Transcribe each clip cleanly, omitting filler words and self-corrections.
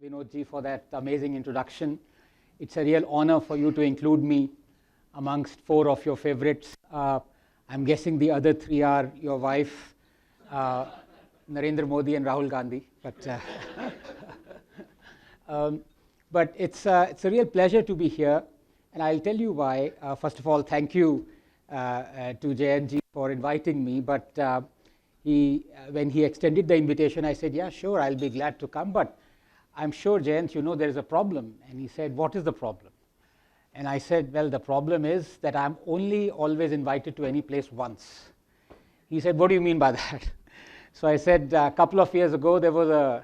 Vinodji, for that amazing introduction. It's a real honor for you to include me amongst four of your favorites. I'm guessing the other three are your wife, Narendra Modi and Rahul Gandhi. But it's a real pleasure to be here, and I'll tell you why. First of all, thank you to Jayantji for inviting me. But when he extended the invitation, I said, yeah, sure, I'll be glad to come. But I'm sure, Jayant, you know there is a problem. And he said, what is the problem? And I said, well, the problem is that I'm only always invited to any place once. He said, what do you mean by that? So I said, a couple of years ago, there was a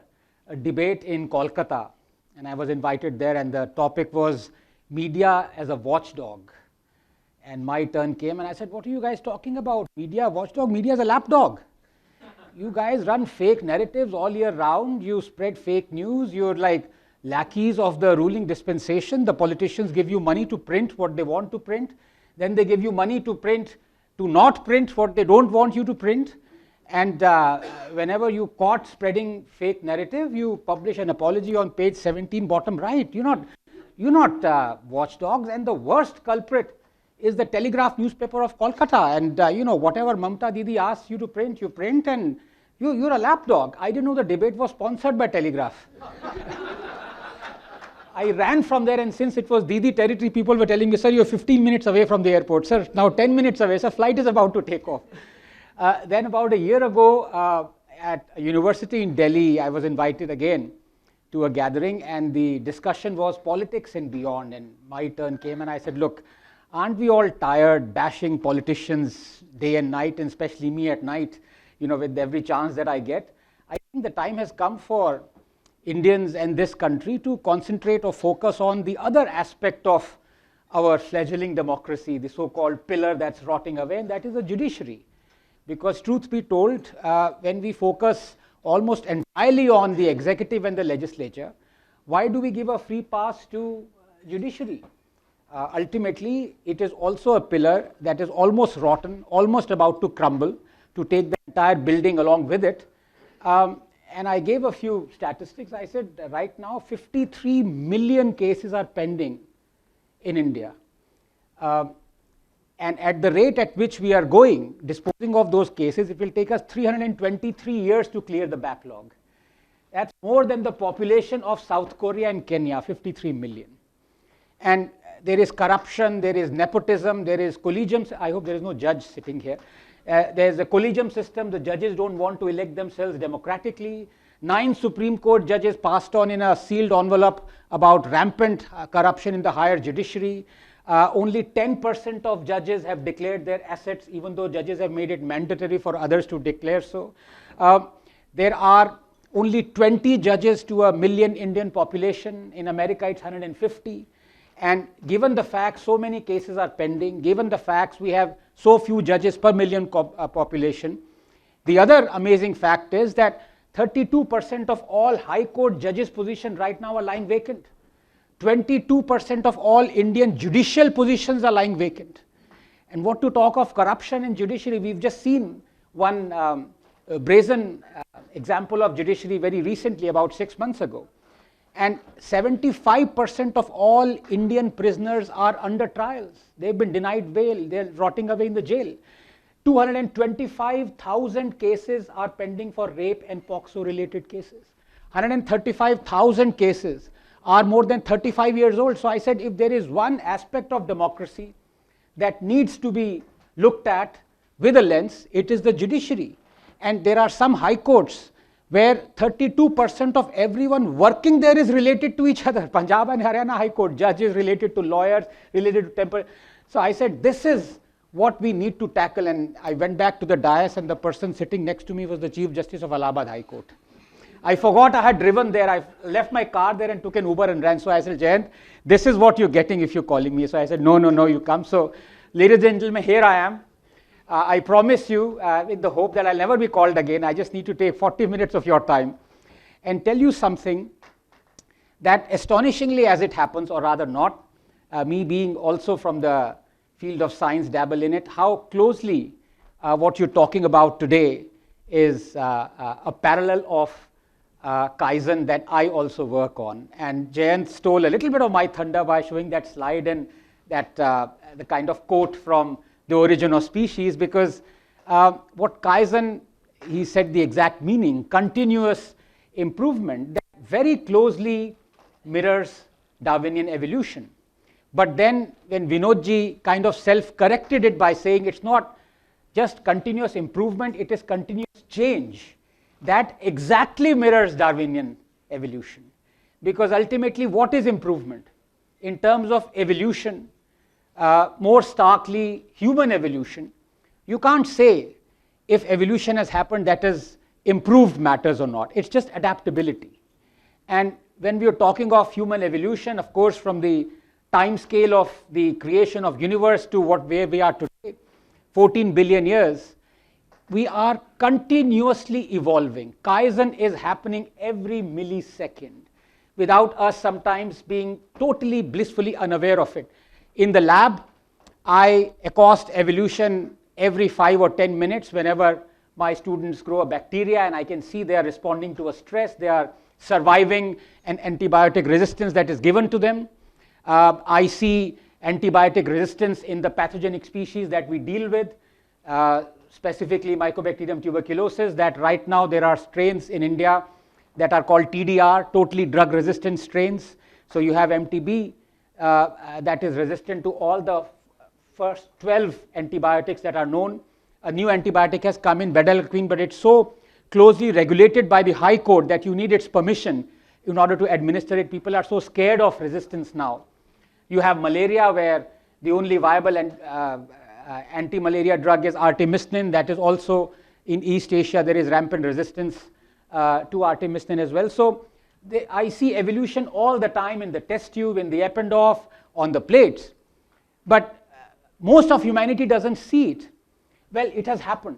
debate in Kolkata, and I was invited there, and the topic was media as a watchdog. And my turn came, and I said, what are you guys talking about? Media, watchdog? Media is a lapdog. You guys run fake narratives all year round. You spread fake news. You're like lackeys of the ruling dispensation. The politicians give you money to print what they want to print. Then they give you money to not print what they don't want you to print. And whenever you caught spreading fake narrative, you publish an apology on page 17, bottom right. You're not watchdogs. And the worst culprit is the Telegraph newspaper of Kolkata. And whatever Mamta Didi asks you to print, you print, and you're a lapdog. I didn't know the debate was sponsored by Telegraph. I ran from there, and since it was Didi territory, people were telling me, sir, you're 15 minutes away from the airport. Sir, now 10 minutes away. Sir, flight is about to take off. Then about a year ago, at a university in Delhi, I was invited again to a gathering, and the discussion was politics and beyond. And my turn came, and I said, look, aren't we all tired bashing politicians day and night, and especially me at night, with every chance that I get? I think the time has come for Indians and this country to concentrate or focus on the other aspect of our fledgling democracy, the so-called pillar that's rotting away, and that is the judiciary. Because truth be told, when we focus almost entirely on the executive and the legislature, why do we give a free pass to judiciary? Ultimately, it is also a pillar that is almost rotten, almost about to crumble, to take the entire building along with it. And I gave a few statistics. I said right now 53 million cases are pending in India. And at the rate at which we are going, disposing of those cases, it will take us 323 years to clear the backlog. That's more than the population of South Korea and Kenya, 53 million. And there is corruption, there is nepotism, there is collegium. I hope there is no judge sitting here. There's a collegium system. The judges don't want to elect themselves democratically. 9 Supreme Court judges passed on in a sealed envelope about rampant corruption in the higher judiciary. Only 10% of judges have declared their assets, even though judges have made it mandatory for others to declare so. There are only 20 judges to a million Indian population. In America, it's 150. And given the fact so many cases are pending, given the facts we have so few judges per million population, the other amazing fact is that 32% of all High Court judges' positions right now are lying vacant. 22% of all Indian judicial positions are lying vacant. And what to talk of corruption in judiciary? We've just seen one brazen example of judiciary very recently, about 6 months ago. And 75% of all Indian prisoners are under trials. They've been denied bail. They're rotting away in the jail. 225,000 cases are pending for rape and POXO related cases. 135,000 cases are more than 35 years old. So I said, if there is one aspect of democracy that needs to be looked at with a lens, it is the judiciary. And there are some high courts where 32% of everyone working there is related to each other. Punjab and Haryana High Court judges related to lawyers, related to temple. So I said, this is what we need to tackle. And I went back to the dais, and the person sitting next to me was the Chief Justice of Allahabad High Court. I forgot I had driven there. I left my car there and took an Uber and ran. So I said, Jayant, this is what you're getting if you're calling me. So I said, no, you come. So ladies and gentlemen, here I am. I promise you, with the hope that I'll never be called again, I just need to take 40 minutes of your time and tell you something that astonishingly as it happens, or rather not, me being also from the field of science, dabble in it, how closely what you're talking about today is a parallel of Kaizen that I also work on. And Jayant stole a little bit of my thunder by showing that slide and that the kind of quote from The Origin of Species, because what Kaizen, he said the exact meaning, continuous improvement, that very closely mirrors Darwinian evolution. But then when Vinodji kind of self-corrected it by saying it's not just continuous improvement, it is continuous change, that exactly mirrors Darwinian evolution. Because ultimately, what is improvement? In terms of evolution, more starkly human evolution, you can't say if evolution has happened that is improved matters or not. It's just adaptability. And when we are talking of human evolution, of course, from the time scale of the creation of universe to where we are today, 14 billion years, we are continuously evolving. Kaizen is happening every millisecond without us sometimes being totally blissfully unaware of it. In the lab, I accost evolution every 5 or 10 minutes whenever my students grow a bacteria and I can see they are responding to a stress, they are surviving an antibiotic resistance that is given to them. I see antibiotic resistance in the pathogenic species that we deal with, specifically Mycobacterium tuberculosis, that right now there are strains in India that are called TDR, totally drug resistant strains. So you have MTB that is resistant to all the first 12 antibiotics that are known. A new antibiotic has come in, Bedelacquine, but it's so closely regulated by the High Court that you need its permission in order to administer it. People are so scared of resistance now. You have malaria, where the only viable anti-malaria drug is artemisinin. That is also in East Asia, there is rampant resistance to artemisinin as well. So I see evolution all the time in the test tube, in the Eppendorf, on the plates. But most of humanity doesn't see it. Well, it has happened.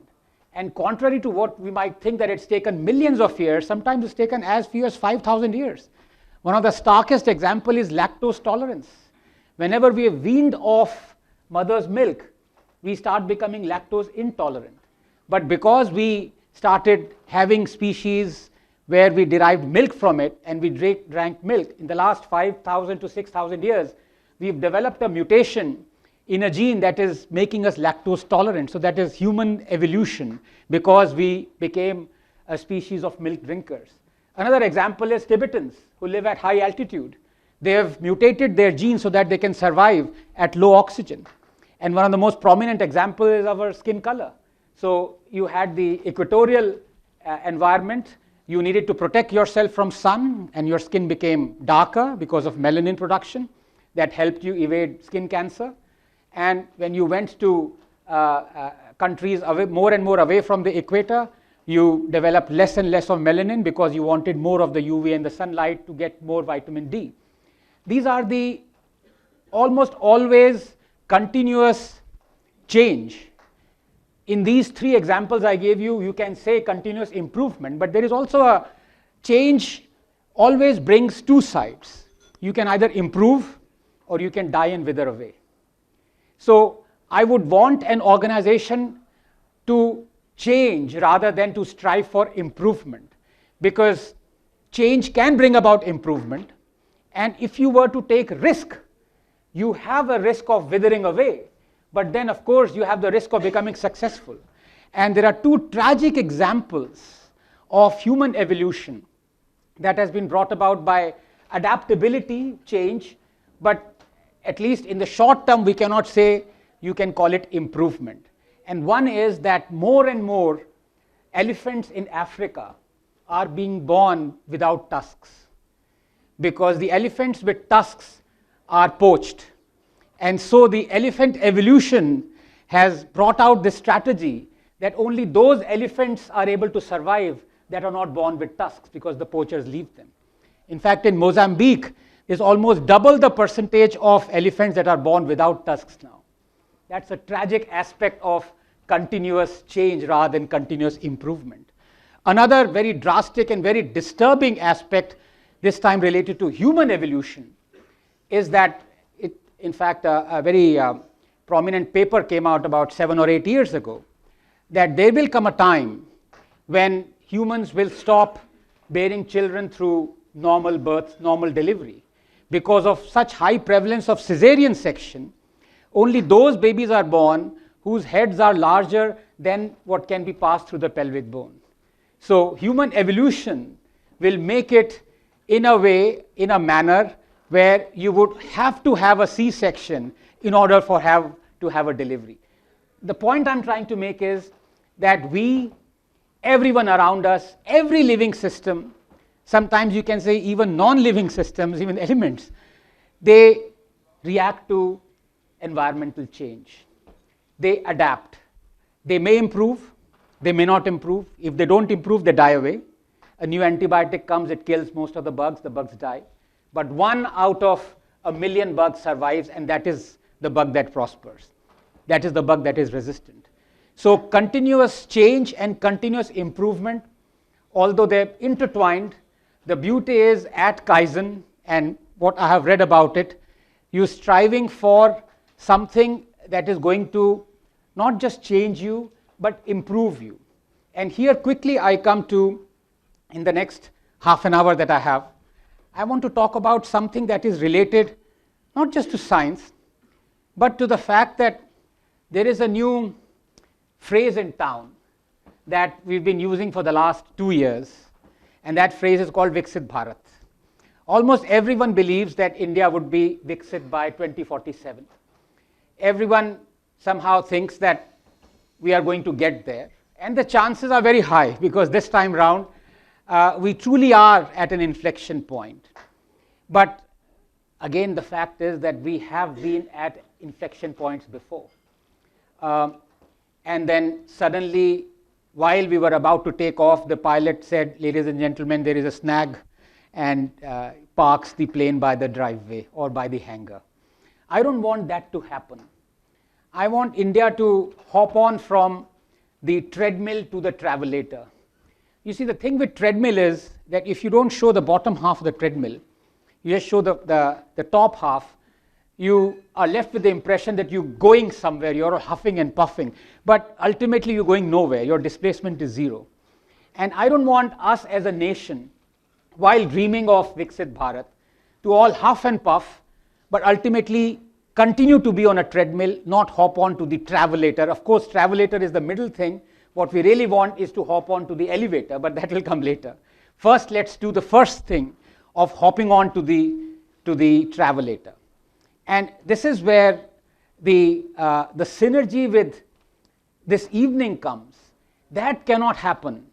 And contrary to what we might think that it's taken millions of years, sometimes it's taken as few as 5,000 years. One of the starkest example is lactose tolerance. Whenever we have weaned off mother's milk, we start becoming lactose intolerant. But because we started having species where we derived milk from it and we drank milk, in the last 5,000 to 6,000 years, we've developed a mutation in a gene that is making us lactose tolerant. So that is human evolution, because we became a species of milk drinkers. Another example is Tibetans who live at high altitude. They have mutated their genes so that they can survive at low oxygen. And one of the most prominent examples is our skin color. So you had the equatorial environment. You needed to protect yourself from sun, and your skin became darker because of melanin production that helped you evade skin cancer. And when you went to countries away, more and more away from the equator, you developed less and less of melanin because you wanted more of the UV and the sunlight to get more vitamin D. These are the almost always continuous change. In these three examples I gave you, you can say continuous improvement, but there is also a change always brings two sides. You can either improve or you can die and wither away. So I would want an organization to change rather than to strive for improvement, because change can bring about improvement. And if you were to take risk, you have a risk of withering away, but then of course you have the risk of becoming successful. And there are two tragic examples of human evolution that has been brought about by adaptability, change, but at least in the short term we cannot say you can call it improvement. And one is that more and more elephants in Africa are being born without tusks, because the elephants with tusks are poached. And so the elephant evolution has brought out this strategy that only those elephants are able to survive that are not born with tusks, because the poachers leave them. In fact, in Mozambique, there's almost double the percentage of elephants that are born without tusks now. That's a tragic aspect of continuous change rather than continuous improvement. Another very drastic and very disturbing aspect, this time related to human evolution, is that in fact, a very prominent paper came out about 7 or 8 years ago, that there will come a time when humans will stop bearing children through normal birth, normal delivery. Because of such high prevalence of cesarean section, only those babies are born whose heads are larger than what can be passed through the pelvic bone. So human evolution will make it in a way, in a manner where you would have to have a C-section in order to have a delivery. The point I'm trying to make is that everyone around us, every living system, sometimes you can say even non-living systems, even elements, they react to environmental change. They adapt. They may improve, they may not improve. If they don't improve, they die away. A new antibiotic comes, it kills most of the bugs die. But 1 out of 1,000,000 bugs survives, and that is the bug that prospers. That is the bug that is resistant. So continuous change and continuous improvement, although they're intertwined, the beauty is at Kaizen, and what I have read about it, you're striving for something that is going to not just change you, but improve you. And here quickly I come to, in the next half an hour that I have, I want to talk about something that is related not just to science, but to the fact that there is a new phrase in town that we've been using for the last 2 years, and that phrase is called Viksit Bharat. Almost everyone believes that India would be Viksit by 2047. Everyone somehow thinks that we are going to get there, and the chances are very high, because this time round we truly are at an inflection point. But again, the fact is that we have been at inflection points before. And then suddenly, while we were about to take off, the pilot said, "Ladies and gentlemen, there is a snag," and parks the plane by the driveway or by the hangar. I don't want that to happen. I want India to hop on from the treadmill to the travelator. You see, the thing with treadmill is that if you don't show the bottom half of the treadmill, you just show the top half, you are left with the impression that you're going somewhere, you're huffing and puffing, but ultimately you're going nowhere, your displacement is zero. And I don't want us as a nation, while dreaming of Viksit Bharat, to all huff and puff, but ultimately continue to be on a treadmill, not hop on to the travelator. Of course, travelator is the middle thing. What we really want is to hop on to the elevator, but that will come later. First, let's do the first thing of hopping on to the travelator. And this is where the synergy with this evening comes. That cannot happen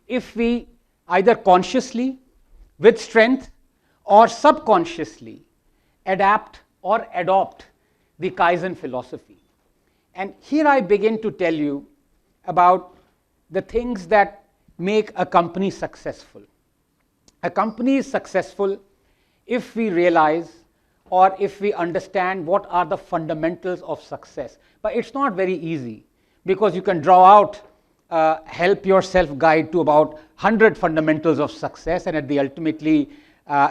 if we either consciously, with strength, or subconsciously adapt or adopt the Kaizen philosophy. And here I begin to tell you about the things that make a company successful. A company is successful if we realize or if we understand what are the fundamentals of success. But it's not very easy, because you can draw out help yourself guide to about 100 fundamentals of success, and at the ultimately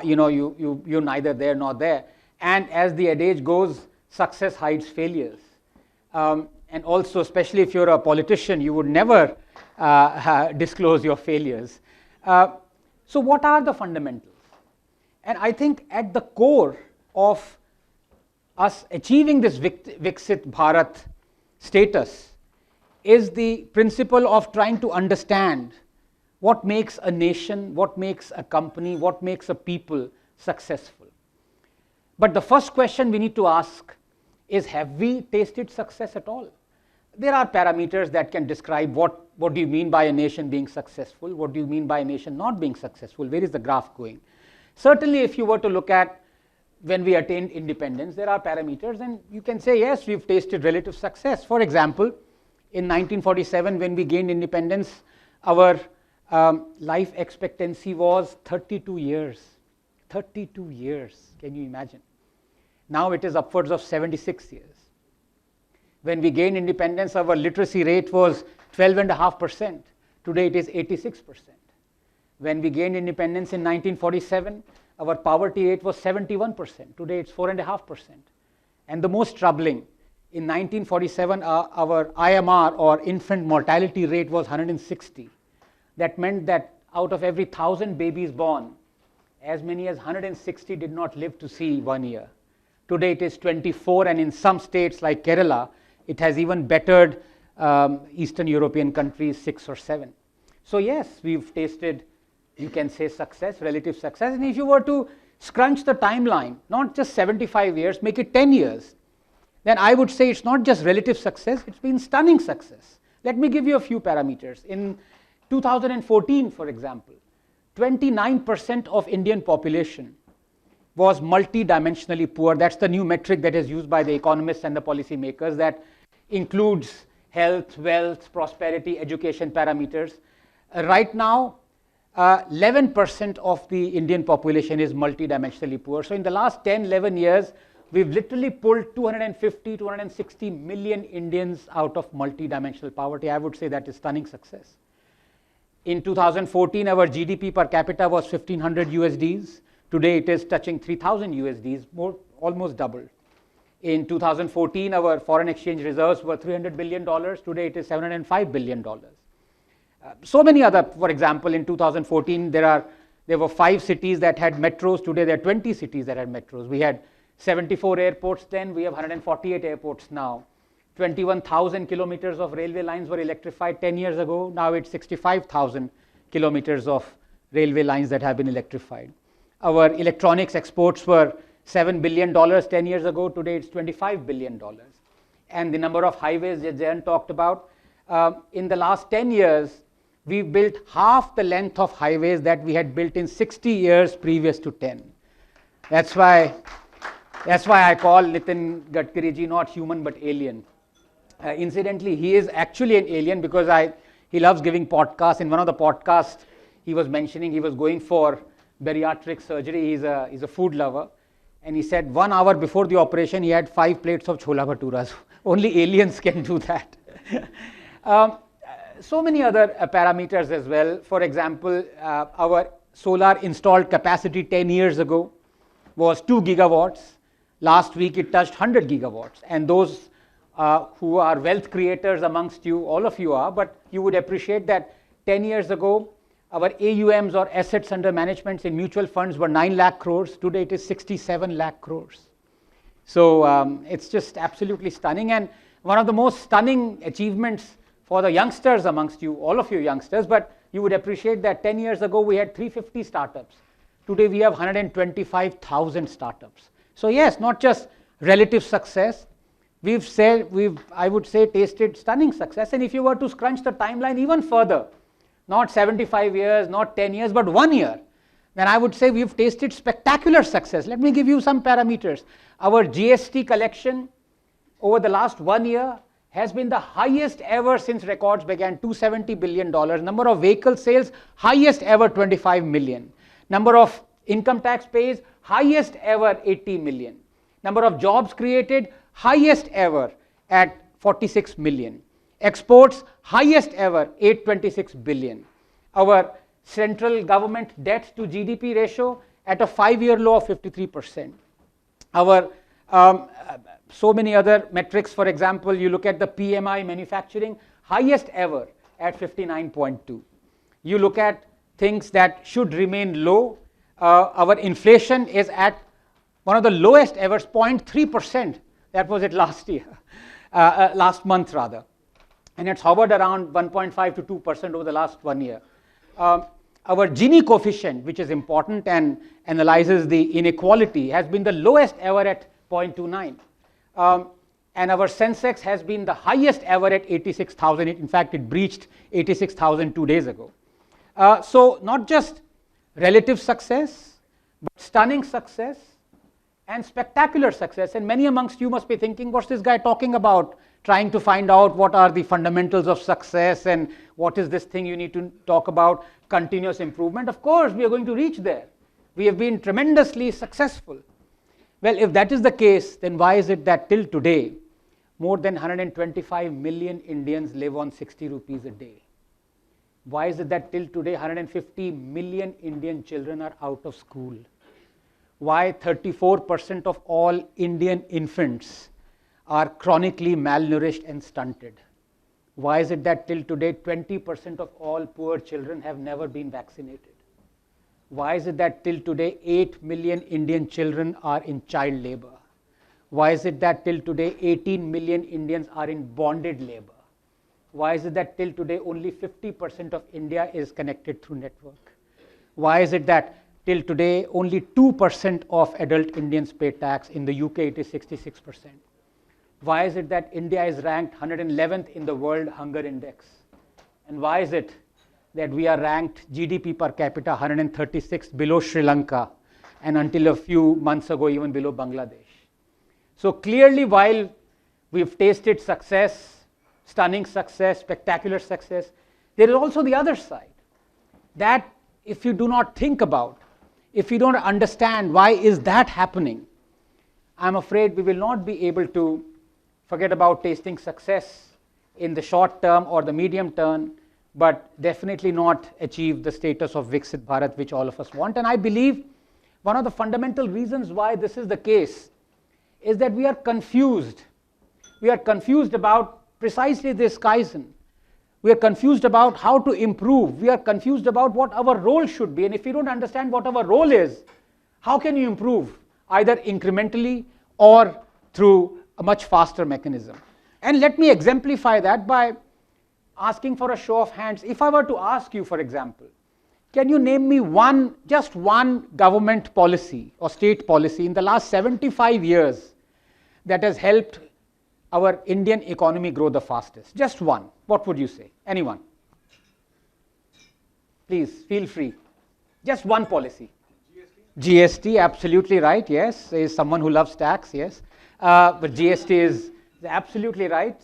you're neither there nor there. And as the adage goes, success hides failures. And also, especially if you're a politician, you would never disclose your failures. So what are the fundamentals? And I think at the core of us achieving this Viksit Bharat status is the principle of trying to understand what makes a nation, what makes a company, what makes a people successful. But the first question we need to ask is, have we tasted success at all? There are parameters that can describe what do you mean by a nation being successful, what do you mean by a nation not being successful, where is the graph going? Certainly, if you were to look at when we attained independence, there are parameters, and you can say, yes, we've tasted relative success. For example, in 1947, when we gained independence, our life expectancy was 32 years. 32 years, can you imagine? Now it is upwards of 76 years. When we gained independence, our literacy rate was 12.5%. Today it is 86%. When we gained independence in 1947, our poverty rate was 71%. Today it's 4.5%. And the most troubling, in 1947, our IMR, or infant mortality rate, was 160. That meant that out of every 1,000 babies born, as many as 160 did not live to see 1 year. Today it is 24, and in some states like Kerala, it has even bettered Eastern European countries 6 or 7. So yes, we've tasted, you can say, success, relative success. And if you were to scrunch the timeline, not just 75 years, make it 10 years, then I would say it's not just relative success, it's been stunning success. Let me give you a few parameters. In 2014, for example, 29% of Indian population was multidimensionally poor. That's the new metric that is used by the economists and the policymakers, that includes health, wealth, prosperity, education parameters. Right now, 11% of the Indian population is multidimensionally poor. So in the last 10, 11 years, we've literally pulled 250, 260 million Indians out of multidimensional poverty. I would say that is stunning success. In 2014, our GDP per capita was 1,500 USDs. Today it is touching 3,000 USDs, almost double. In 2014, our foreign exchange reserves were $300 billion. Today it is $705 billion. So many other, for example, in 2014, there were 5 cities that had metros. Today there are 20 cities that had metros. We had 74 airports then, we have 148 airports now. 21,000 kilometers of railway lines were electrified 10 years ago. Now it's 65,000 kilometers of railway lines that have been electrified. Our electronics exports were $7 billion 10 years ago. Today it's $25 billion. And the number of highways that Jayan talked about, in the last 10 years, we've built half the length of highways that we had built in 60 years previous to 10. That's why I call Nitin Gadkari ji not human but alien. Incidentally, he is actually an alien because he loves giving podcasts. In one of the podcasts, he was mentioning he was going for bariatric surgery. He's a food lover. And he said 1 hour before the operation, he had 5 plates of chola bhaturas. Only aliens can do that. So many other parameters as well. For example, our solar installed capacity 10 years ago was 2 gigawatts. Last week it touched 100 gigawatts. And those who are wealth creators amongst you, all of you are, but you would appreciate that 10 years ago, our AUMs or assets under management in mutual funds were 9 lakh crores. Today it is 67 lakh crores. So it's just absolutely stunning. And one of the most stunning achievements for the youngsters amongst you, all of you youngsters, but you would appreciate that 10 years ago we had 350 startups. Today we have 125,000 startups. So yes, not just relative success, I would say, tasted stunning success. And if you were to scrunch the timeline even further, not 75 years, not 10 years, but 1 year, then I would say we've tasted spectacular success. Let me give you some parameters. Our GST collection over the last 1 year has been the highest ever since records began, $270 billion. Number of vehicle sales, highest ever, 25 million. Number of income tax pays, highest ever, 80 million. Number of jobs created, highest ever at 46 million. Exports, highest ever, 826 billion. Our central government debt to GDP ratio at a 5-year low of 53%. Our so many other metrics, for example, you look at the PMI manufacturing, highest ever at 59.2. You look at things that should remain low, our inflation is at one of the lowest ever, 0.3%. That was it last year, last month rather. And it's hovered around 1.5 to 2% over the last 1 year. Our Gini coefficient, which is important and analyzes the inequality, has been the lowest ever at 0.29. And our Sensex has been the highest ever at 86,000. In fact, it breached 86,000 2 days ago. So not just relative success, but stunning success and spectacular success. And many amongst you must be thinking, what's this guy talking about? Trying to find out what are the fundamentals of success and what is this thing you need to talk about, continuous improvement. Of course, we are going to reach there. We have been tremendously successful. Well, if that is the case, then why is it that till today, more than 125 million Indians live on 60 rupees a day? Why is it that till today 150 million Indian children are out of school? Why 34% of all Indian infants are chronically malnourished and stunted? Why is it that till today 20% of all poor children have never been vaccinated? Why is it that till today 8 million Indian children are in child labor? Why is it that till today 18 million Indians are in bonded labor? Why is it that till today only 50% of India is connected through network? Why is it that till today only 2% of adult Indians pay tax? In the UK it is 66%. Why is it that India is ranked 111th in the World Hunger Index? And why is it that we are ranked GDP per capita 136th below Sri Lanka, and until a few months ago even below Bangladesh? So clearly, while we've tasted success, stunning success, spectacular success, there is also the other side, that if you do not think about, if you don't understand why is that happening, I'm afraid we will not be able to forget about tasting success in the short term or the medium term, but definitely not achieve the status of Viksit Bharat which all of us want. And I believe one of the fundamental reasons why this is the case is that we are confused. We are confused about precisely this Kaizen. We are confused about how to improve. We are confused about what our role should be. And if you don't understand what our role is, how can you improve? Either incrementally or through a much faster mechanism. And let me exemplify that by asking for a show of hands. If I were to ask you, for example, can you name me just one government policy or state policy in the last 75 years that has helped our Indian economy grow the fastest? Just one. What would you say? Anyone? Please, feel free. Just one policy. GST, absolutely right, yes. Is someone who loves tax, yes. But GST is absolutely right.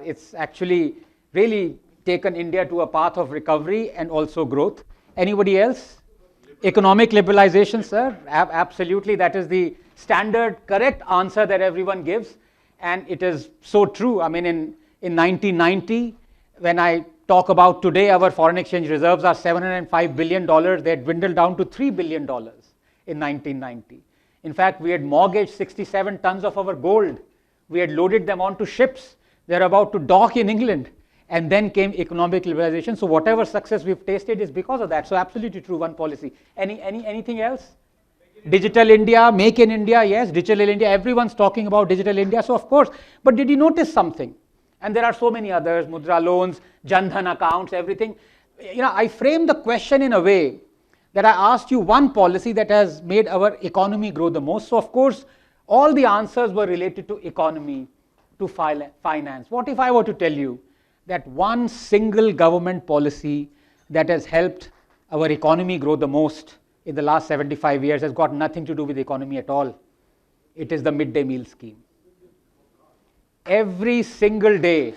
It's actually really taken India to a path of recovery and also growth. Anybody else? Economic liberalization, sir. Absolutely, that is the standard correct answer that everyone gives. And it is so true. I mean, in 1990, when I talk about today, our foreign exchange reserves are $705 billion. They had dwindled down to $3 billion in 1990. In fact, we had mortgaged 67 tons of our gold. We had loaded them onto ships. They're about to dock in England. And then came economic liberalization. So whatever success we've tasted is because of that. So absolutely true, one policy. Anything else? Digital India, Make in India, yes, Digital India. Everyone's talking about Digital India. So of course, but did you notice something? And there are so many others, Mudra loans, Jan Dhan accounts, everything. I framed the question in a way that I asked you one policy that has made our economy grow the most. So of course, all the answers were related to economy, to finance. What if I were to tell you that one single government policy that has helped our economy grow the most in the last 75 years has got nothing to do with the economy at all? It is the midday meal scheme. Every single day,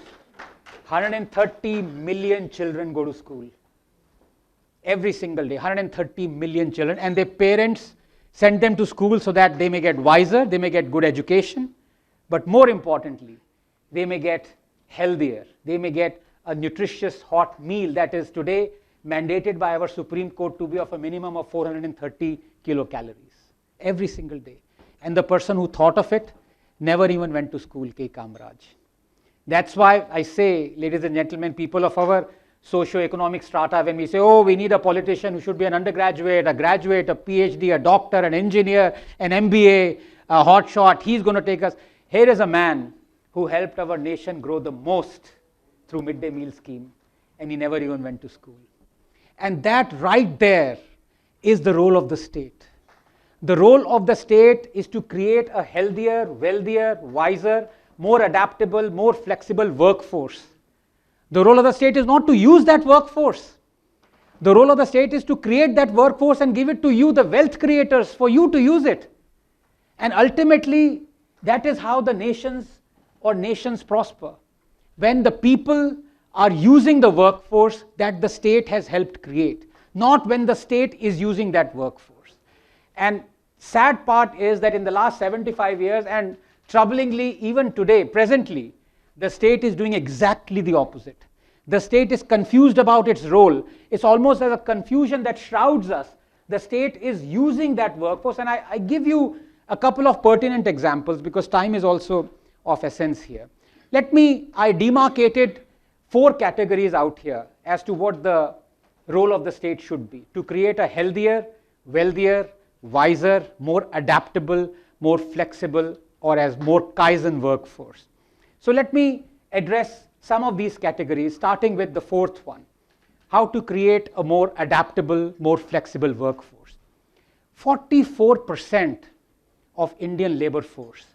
130 million children go to school. Every single day, 130 million children, and their parents send them to school so that they may get wiser, they may get good education, but more importantly, they may get healthier. They may get a nutritious hot meal that is today mandated by our Supreme Court to be of a minimum of 430 kilocalories every single day. And the person who thought of it never even went to school, K. Kamraj. That's why I say, ladies and gentlemen, people of our socio-economic strata, when we say, oh, we need a politician who should be an undergraduate, a graduate, a PhD, a doctor, an engineer, an MBA, a hotshot, he's going to take us. Here is a man who helped our nation grow the most through midday meal scheme, and he never even went to school. And that right there is the role of the state. The role of the state is to create a healthier, wealthier, wiser, more adaptable, more flexible workforce. The role of the state is not to use that workforce. The role of the state is to create that workforce and give it to you, the wealth creators, for you to use it. And ultimately, that is how the nations prosper. When the people are using the workforce that the state has helped create, not when the state is using that workforce. And sad part is that in the last 75 years, and troublingly even today, presently, the state is doing exactly the opposite. The state is confused about its role. It's almost as a confusion that shrouds us. The state is using that workforce, and I give you a couple of pertinent examples because time is also of essence here. I demarcated 4 categories out here as to what the role of the state should be: to create a healthier, wealthier, wiser, more adaptable, more flexible, or as more Kaizen workforce. So let me address some of these categories, starting with the 4th one: how to create a more adaptable, more flexible workforce. 44% of Indian labor force,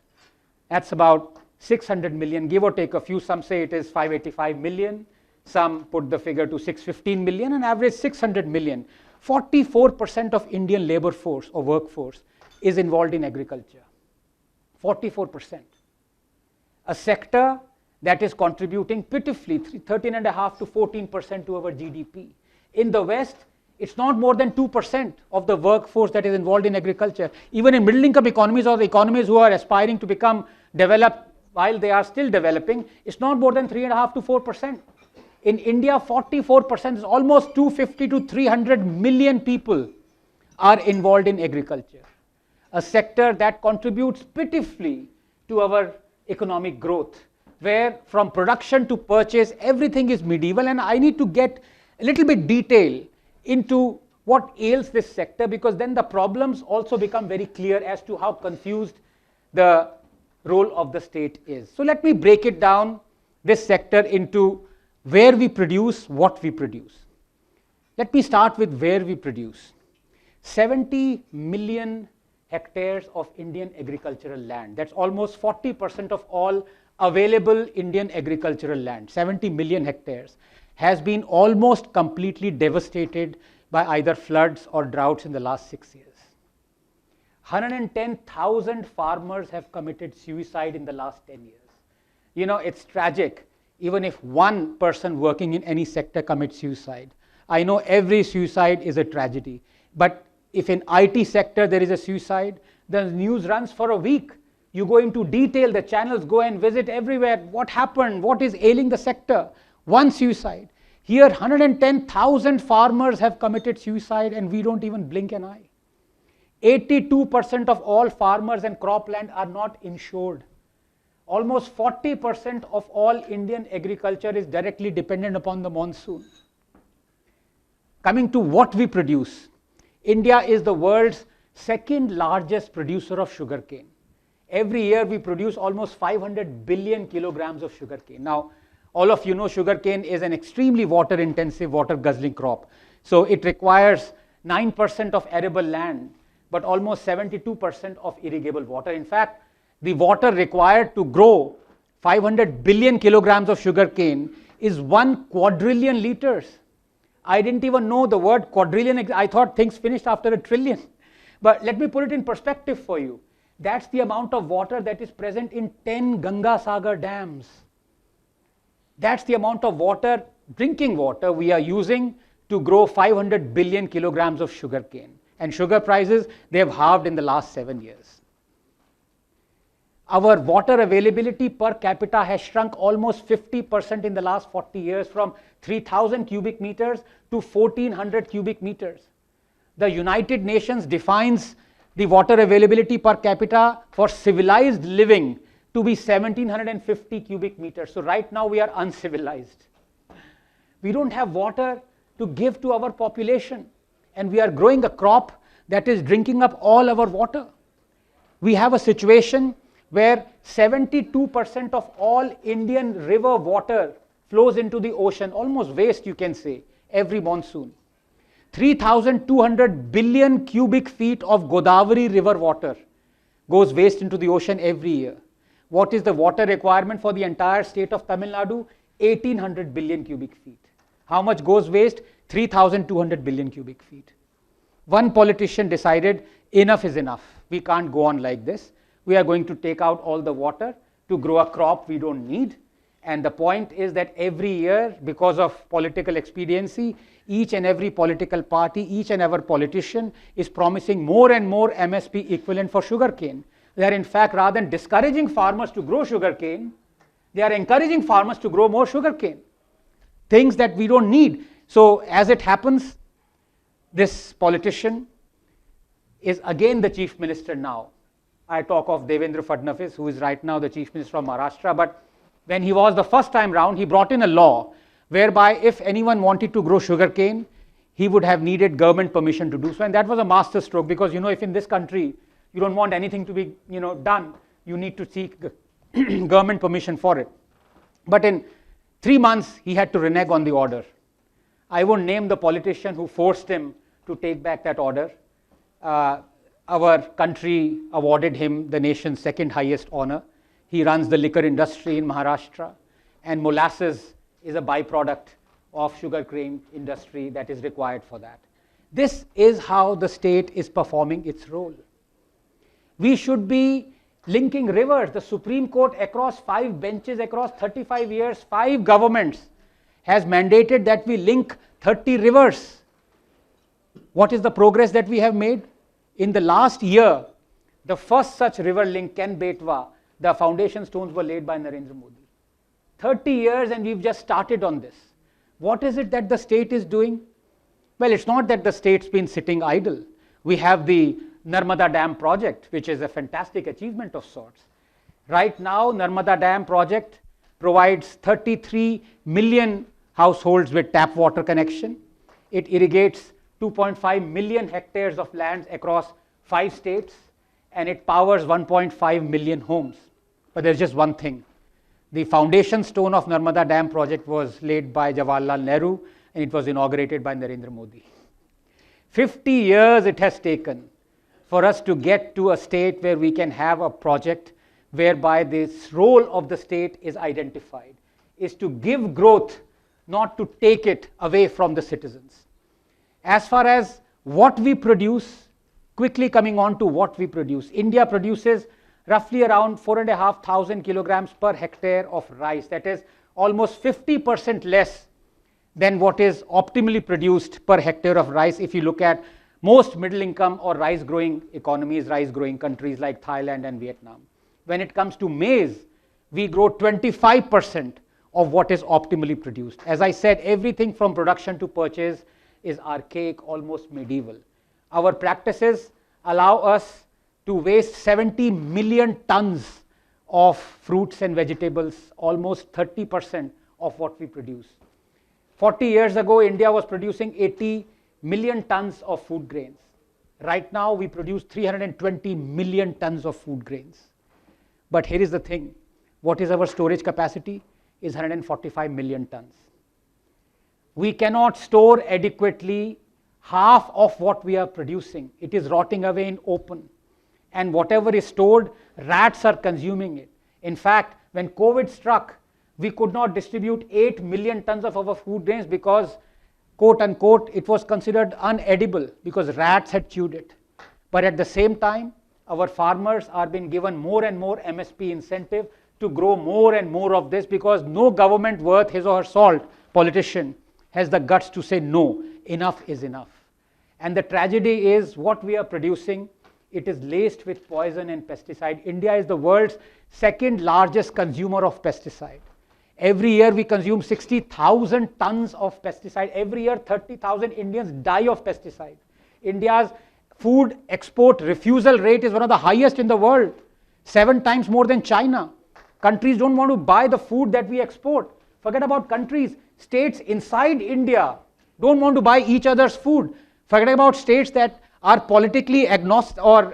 that's about 600 million, give or take a few. Some say it is 585 million, some put the figure to 615 million, and average 600 million. 44% of Indian labor force or workforce is involved in agriculture. 44%. A sector that is contributing pitifully 13.5 to 14% to our GDP. In the West, it's not more than 2% of the workforce that is involved in agriculture. Even in middle income economies or the economies who are aspiring to become developed while they are still developing, it's not more than 3.5 to 4%. In India, 44%, is almost 250 to 300 million people are involved in agriculture. A sector that contributes pitifully to our economic growth, where from production to purchase, everything is medieval. And I need to get a little bit detail into what ails this sector, because then the problems also become very clear as to how confused the role of the state is. So let me break it down, this sector, into where we produce, what we produce. Let me start with where we produce. 70 million hectares of Indian agricultural land. That's almost 40% of all available Indian agricultural land. 70 million hectares has been almost completely devastated by either floods or droughts in the last 6 years. 110,000 farmers have committed suicide in the last 10 years. You know, it's tragic. Even if one person working in any sector commits suicide. I know every suicide is a tragedy, but if in IT sector there is a suicide, the news runs for a week. You go into detail, the channels go and visit everywhere. What happened? What is ailing the sector? One suicide. Here, 110,000 farmers have committed suicide, and we don't even blink an eye. 82% of all farmers and cropland are not insured. Almost 40% of all Indian agriculture is directly dependent upon the monsoon. Coming to what we produce, India is the world's 2nd largest producer of sugarcane. Every year we produce almost 500 billion kilograms of sugarcane. Now, all of you know sugarcane is an extremely water-intensive, water-guzzling crop. So it requires 9% of arable land, but almost 72% of irrigable water. In fact, the water required to grow 500 billion kilograms of sugarcane is 1 quadrillion liters. I didn't even know the word quadrillion. I thought things finished after a trillion. But let me put it in perspective for you. That's the amount of water that is present in 10 Ganga Sagar dams. That's the amount of water, drinking water, we are using to grow 500 billion kilograms of sugarcane. And sugar prices, they have halved in the last 7 years. Our water availability per capita has shrunk almost 50% in the last 40 years, from 3,000 cubic meters to 1,400 cubic meters. The United Nations defines the water availability per capita for civilized living to be 1,750 cubic meters. So right now we are uncivilized. We don't have water to give to our population, and we are growing a crop that is drinking up all our water. We have a situation where 72% of all Indian river water flows into the ocean, almost waste you can say, every monsoon. 3,200 billion cubic feet of Godavari river water goes waste into the ocean every year. What is the water requirement for the entire state of Tamil Nadu? 1,800 billion cubic feet. How much goes waste? 3,200 billion cubic feet. One politician decided enough is enough. We can't go on like this. We are going to take out all the water to grow a crop we don't need. And the point is that every year, because of political expediency, each and every political party, each and every politician is promising more and more MSP equivalent for sugarcane. They are in fact, rather than discouraging farmers to grow sugarcane, they are encouraging farmers to grow more sugarcane. Things that we don't need. So as it happens, this politician is again the chief minister now. I talk of Devendra Fadnavis, who is right now the chief minister of Maharashtra. But when he was the first time round, he brought in a law whereby if anyone wanted to grow sugarcane, he would have needed government permission to do so. And that was a master stroke, because if in this country you don't want anything to be done, you need to seek government permission for it. But in 3 months, he had to renege on the order. I won't name the politician who forced him to take back that order. Our country awarded him the nation's second highest honor. He runs the liquor industry in Maharashtra, and molasses is a byproduct of sugarcane industry that is required for that. This is how the state is performing its role. We should be linking rivers. The Supreme Court, across 5 benches, across 35 years, 5 governments has mandated that we link 30 rivers. What is the progress that we have made? In the last year, the first such river link, Ken Betwa, the foundation stones were laid by Narendra Modi. 30 years and we've just started on this. What is it that the state is doing? Well, it's not that the state's been sitting idle. We have the Narmada Dam project, which is a fantastic achievement of sorts. Right now, Narmada Dam project provides 33 million households with tap water connection. It irrigates 2.5 million hectares of lands across 5 states, and it powers 1.5 million homes. But there's just one thing. The foundation stone of Narmada Dam project was laid by Jawaharlal Nehru, and it was inaugurated by Narendra Modi. 50 years it has taken for us to get to a state where we can have a project whereby this role of the state is identified, is to give growth, not to take it away from the citizens. As far as what we produce, quickly coming on to what we produce, India produces roughly around 4,500 kilograms per hectare of rice. That is almost 50% less than what is optimally produced per hectare of rice if you look at most middle income or rice growing economies, rice growing countries like Thailand and Vietnam. When it comes to maize, we grow 25% of what is optimally produced. As I said, everything from production to purchase is archaic, almost medieval. Our practices allow us to waste 70 million tons of fruits and vegetables, almost 30% of what we produce. 40 years ago, India was producing 80 million tons of food grains. Right now, we produce 320 million tons of food grains. But here is the thing. What is our storage capacity? Is 145 million tons. We cannot store adequately half of what we are producing. It is rotting away in open. And whatever is stored, rats are consuming it. In fact, when COVID struck, we could not distribute 8 million tons of our food grains because, quote unquote, it was considered unedible because rats had chewed it. But at the same time, our farmers are being given more and more MSP incentive to grow more and more of this, because no government worth his or her salt politician has the guts to say no, enough is enough. And the tragedy is what we are producing, it is laced with poison and pesticide. India is the world's second largest consumer of pesticide. Every year we consume 60,000 tons of pesticide. Every year 30,000 Indians die of pesticide. India's food export refusal rate is one of the highest in the world, 7 times more than China. Countries don't want to buy the food that we export. Forget about countries. States inside India don't want to buy each other's food. Forget about states that are politically agnostic or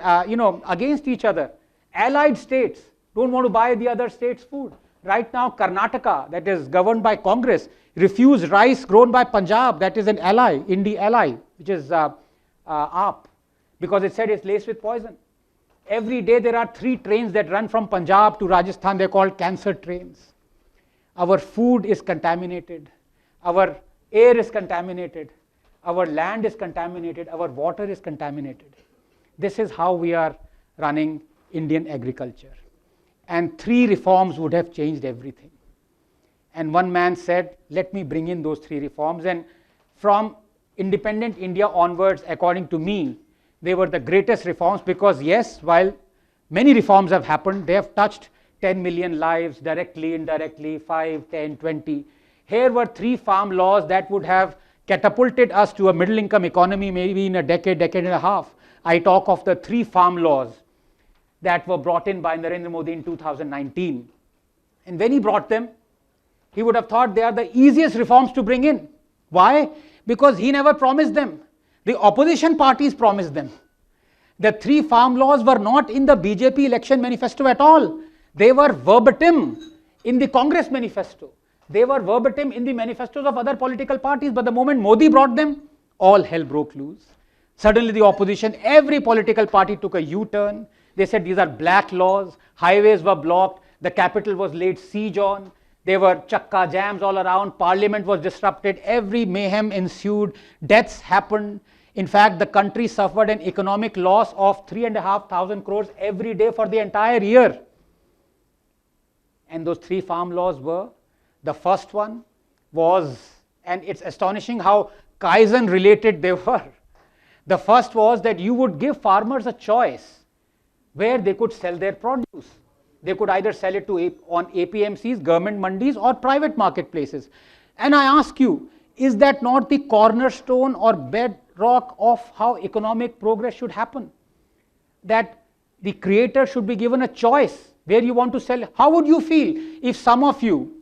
against each other. Allied states don't want to buy the other states' food. Right now, Karnataka, that is governed by Congress, refused rice grown by Punjab, that is an ally, Indie ally, which is AAP, because it said it's laced with poison. Every day there are 3 trains that run from Punjab to Rajasthan. They're called cancer trains. Our food is contaminated. Our air is contaminated. Our land is contaminated. Our water is contaminated. This is how we are running Indian agriculture. And 3 reforms would have changed everything. And one man said, let me bring in those 3 reforms. And from independent India onwards, according to me, they were the greatest reforms, because yes, while many reforms have happened, they have touched 10 million lives directly, indirectly, 5, 10, 20. Here were 3 farm laws that would have catapulted us to a middle income economy maybe in a decade, decade and a half. I talk of the 3 farm laws that were brought in by Narendra Modi in 2019. And when he brought them, He would have thought they are the easiest reforms to bring in. Why? Because he never promised them. The opposition parties promised them. The 3 farm laws were not in the BJP election manifesto at all. They were verbatim in the Congress manifesto. They were verbatim in the manifestos of other political parties. But the moment Modi brought them, all hell broke loose. Suddenly the opposition, every political party took a U-turn. They said these are black laws. Highways were blocked. The capital was laid siege on. There were chakka jams all around. Parliament was disrupted. Every mayhem ensued. Deaths happened. In fact, the country suffered an economic loss of 3,500 crores every day for the entire year. And those 3 farm laws were, the first one was, and it's astonishing how Kaizen related they were. The first was that you would give farmers a choice where they could sell their produce. They could either sell it on APMCs, government mandis, or private marketplaces. And I ask you, is that not the cornerstone or bedrock of how economic progress should happen? That the creator should be given a choice where you want to sell. How would you feel if some of you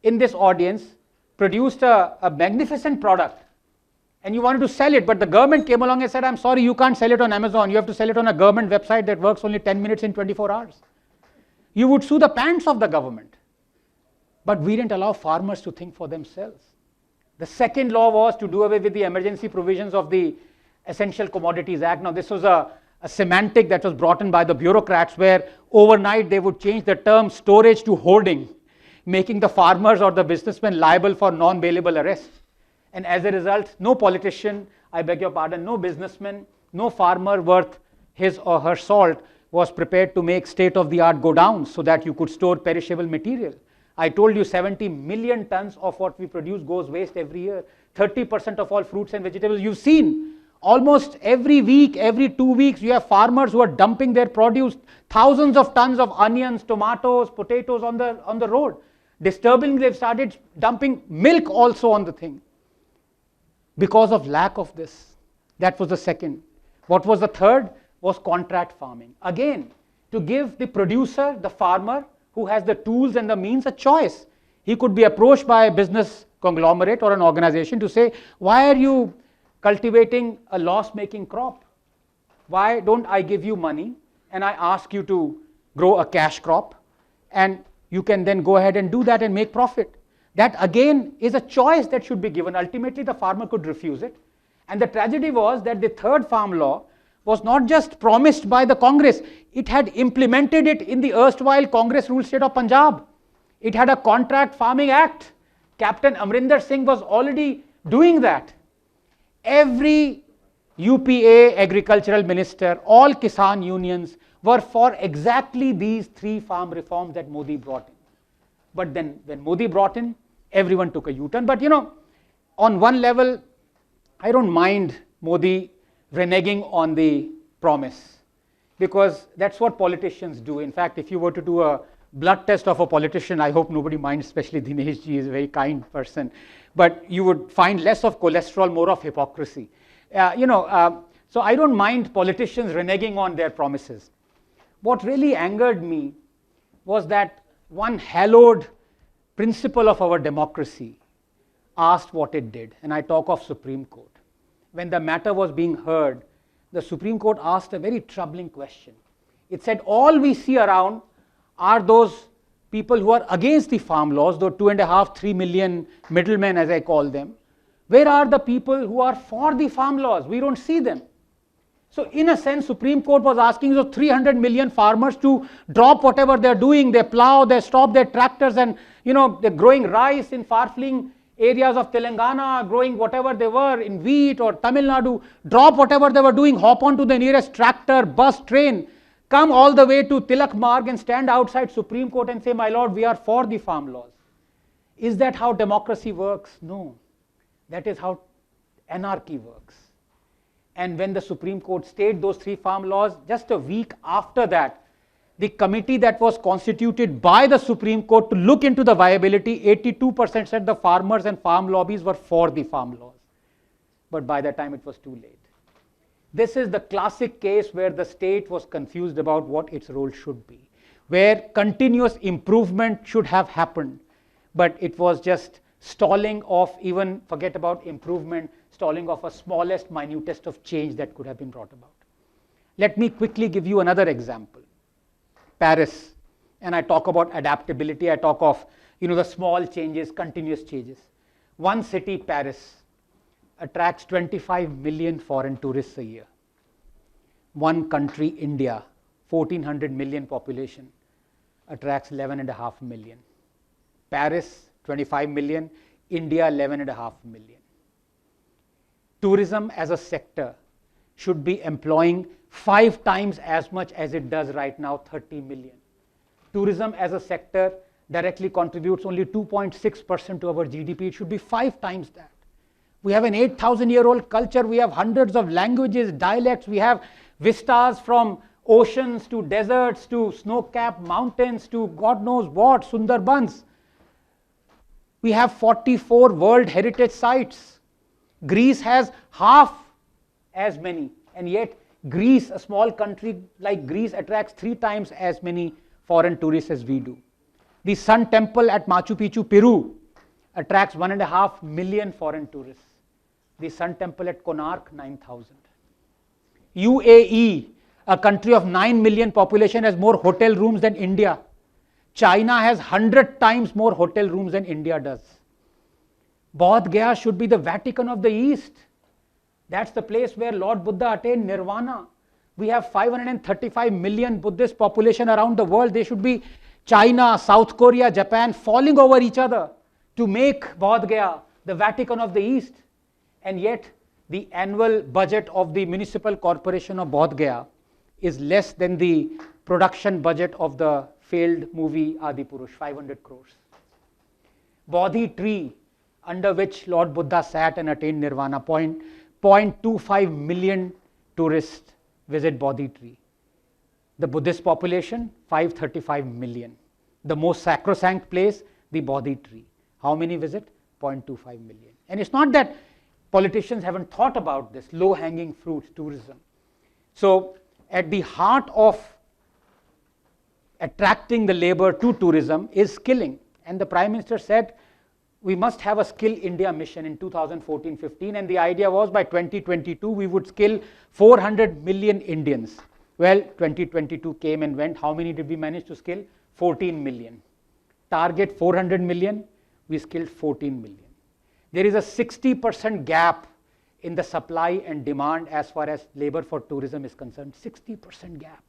in this audience produced a magnificent product and you wanted to sell it, but the government came along and said, I'm sorry, you can't sell it on Amazon. You have to sell it on a government website that works only 10 minutes in 24 hours. You would sue the pants of the government. But we didn't allow farmers to think for themselves. The second law was to do away with the emergency provisions of the Essential Commodities Act. Now, this was a semantic that was brought in by the bureaucrats, where overnight they would change the term storage to hoarding, making the farmers or the businessmen liable for non-bailable arrest. And as a result, no politician, I beg your pardon, no businessman, no farmer worth his or her salt was prepared to make state-of-the-art go down so that you could store perishable material. I told you 70 million tons of what we produce goes waste every year. 30% of all fruits and vegetables. You've seen almost every week, every 2 weeks, you have farmers who are dumping their produce, thousands of tons of onions, tomatoes, potatoes on the road. Disturbingly, they've started dumping milk also on the thing because of lack of this. That was the second. What was the third? Was contract farming. Again, to give the producer, the farmer, who has the tools and the means, a choice. He could be approached by a business conglomerate or an organization to say, why are you cultivating a loss-making crop? Why don't I give you money and I ask you to grow a cash crop, and you can then go ahead and do that and make profit? That again is a choice that should be given. Ultimately, the farmer could refuse it. And the tragedy was that the third farm law was not just promised by the Congress, it had implemented it in the erstwhile Congress-ruled state of Punjab. It had a Contract Farming Act. Captain Amrinder Singh was already doing that. Every UPA agricultural minister, all Kisan unions were for exactly these 3 farm reforms that Modi brought in. But then when Modi brought in, everyone took a U-turn. But you know, on one level, I don't mind Modi reneging on the promise, because that's what politicians do. In fact, if you were to do a blood test of a politician, I hope nobody minds, especially Dinesh ji is a very kind person, but you would find less of cholesterol, more of hypocrisy. So I don't mind politicians reneging on their promises. What really angered me was that one hallowed principle of our democracy asked what it did, and I talk of Supreme Court. When the matter was being heard, the Supreme Court asked a very troubling question. It said, all we see around are those people who are against the farm laws, those 2.5, 3 million middlemen, as I call them. Where are the people who are for the farm laws? We don't see them. So in a sense, Supreme Court was asking those 300 million farmers to drop whatever they're doing. They plow, they stop their tractors, and they're growing rice in far-flung areas of Telangana, growing whatever they were in wheat or Tamil Nadu. Drop whatever they were doing, hop onto the nearest tractor, bus, train, come all the way to Tilak Marg and stand outside Supreme Court and say, my lord, we are for the farm laws. Is that how democracy works? No. That is how anarchy works. And when the Supreme Court stayed those 3 farm laws, just a week after that, the committee that was constituted by the Supreme Court to look into the viability, 82% said the farmers and farm lobbies were for the farm laws. But by that time it was too late. This is the classic case where the state was confused about what its role should be, where continuous improvement should have happened. but it was just stalling of, even forget about improvement, stalling of a smallest, minutest of change that could have been brought about. Let me quickly give you another example. Paris, and I talk about adaptability, I talk of the small changes, continuous changes. One city, Paris, attracts 25 million foreign tourists a year. One country, India, 1400 million population, attracts 11.5 million. Paris, 25 million, India, 11.5 million. Tourism as a sector should be employing 5 times as much as it does right now, 30 million. Tourism as a sector directly contributes only 2.6% to our GDP. It should be 5 times that. We have an 8,000-year-old culture. We have hundreds of languages, dialects. We have vistas from oceans to deserts to snow-capped mountains to God knows what, Sundarbans. We have 44 World Heritage Sites. Greece has half as many, and yet Greece, a small country like Greece, attracts 3 times as many foreign tourists as we do. The Sun Temple at Machu Picchu, Peru, attracts 1.5 million foreign tourists. The Sun Temple at Konark, 9,000. UAE, a country of 9 million population, has more hotel rooms than India. China has 100 times more hotel rooms than India does. Bodh Gaya should be the Vatican of the East. That's the place where Lord Buddha attained nirvana. We have 535 million Buddhist population around the world. They should be China, South Korea, Japan falling over each other to make Bodh Gaya the Vatican of the East. And yet the annual budget of the municipal corporation of Bodh Gaya is less than the production budget of the failed movie Adipurush, 500 crores. Bodhi tree, under which Lord Buddha sat and attained nirvana, 0.25 million tourists visit Bodhi tree. The Buddhist population, 535 million. The most sacrosanct place, the Bodhi tree. How many visit? 0.25 million. And it's not that politicians haven't thought about this, low-hanging fruit, tourism. So at the heart of attracting the labor to tourism is skilling. And the Prime Minister said, we must have a Skill India mission in 2014-15, and the idea was by 2022 we would skill 400 million Indians. Well, 2022 came and went. How many did we manage to skill? 14 million. Target 400 million, we skilled 14 million. There is a 60% gap in the supply and demand as far as labor for tourism is concerned, 60% gap.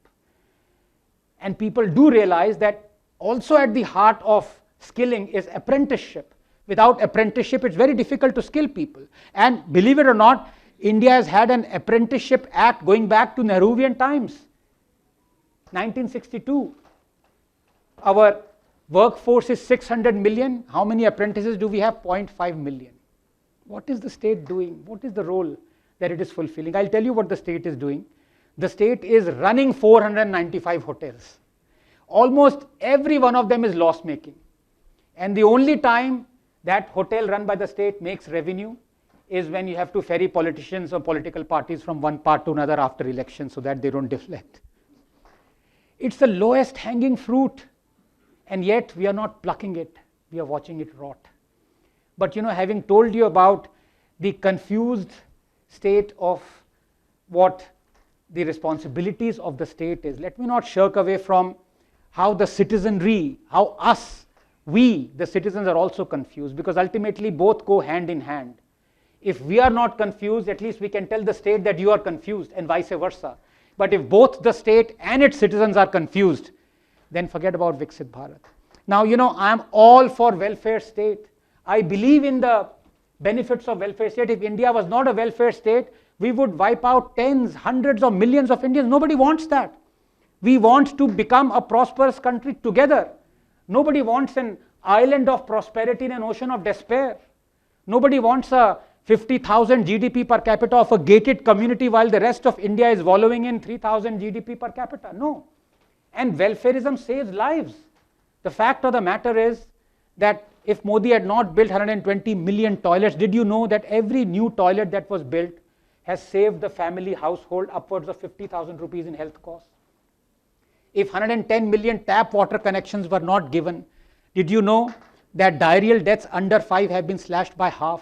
And people do realize that also at the heart of skilling is apprenticeship. Without apprenticeship, it's very difficult to skill people. And believe it or not, India has had an apprenticeship act going back to Nehruvian times, 1962. Our workforce is 600 million. How many apprentices do we have? 0.5 million. What is the state doing? What is the role that it is fulfilling? I'll tell you what the state is doing. The state is running 495 hotels. Almost every one of them is loss making. And the only time that hotel run by the state makes revenue is when you have to ferry politicians or political parties from one part to another after election so that they don't deflect. It's the lowest hanging fruit, and yet we are not plucking it. We are watching it rot. But having told you about the confused state of what the responsibilities of the state is, let me not shirk away from how the citizenry, how we, the citizens, are also confused, because ultimately both go hand in hand. If we are not confused, at least we can tell the state that you are confused, and vice versa. But if both the state and its citizens are confused, then forget about Viksit Bharat. Now, I am all for welfare state. I believe in the benefits of welfare state. If India was not a welfare state, we would wipe out tens, hundreds of millions of Indians. Nobody wants that. We want to become a prosperous country together. Nobody wants an island of prosperity in an ocean of despair. Nobody wants a 50,000 GDP per capita of a gated community while the rest of India is wallowing in 3,000 GDP per capita. No. And welfareism saves lives. The fact of the matter is that if Modi had not built 120 million toilets, did you know that every new toilet that was built has saved the family household upwards of 50,000 rupees in health costs? If 110 million tap water connections were not given, did you know that diarrheal deaths under 5 have been slashed by half.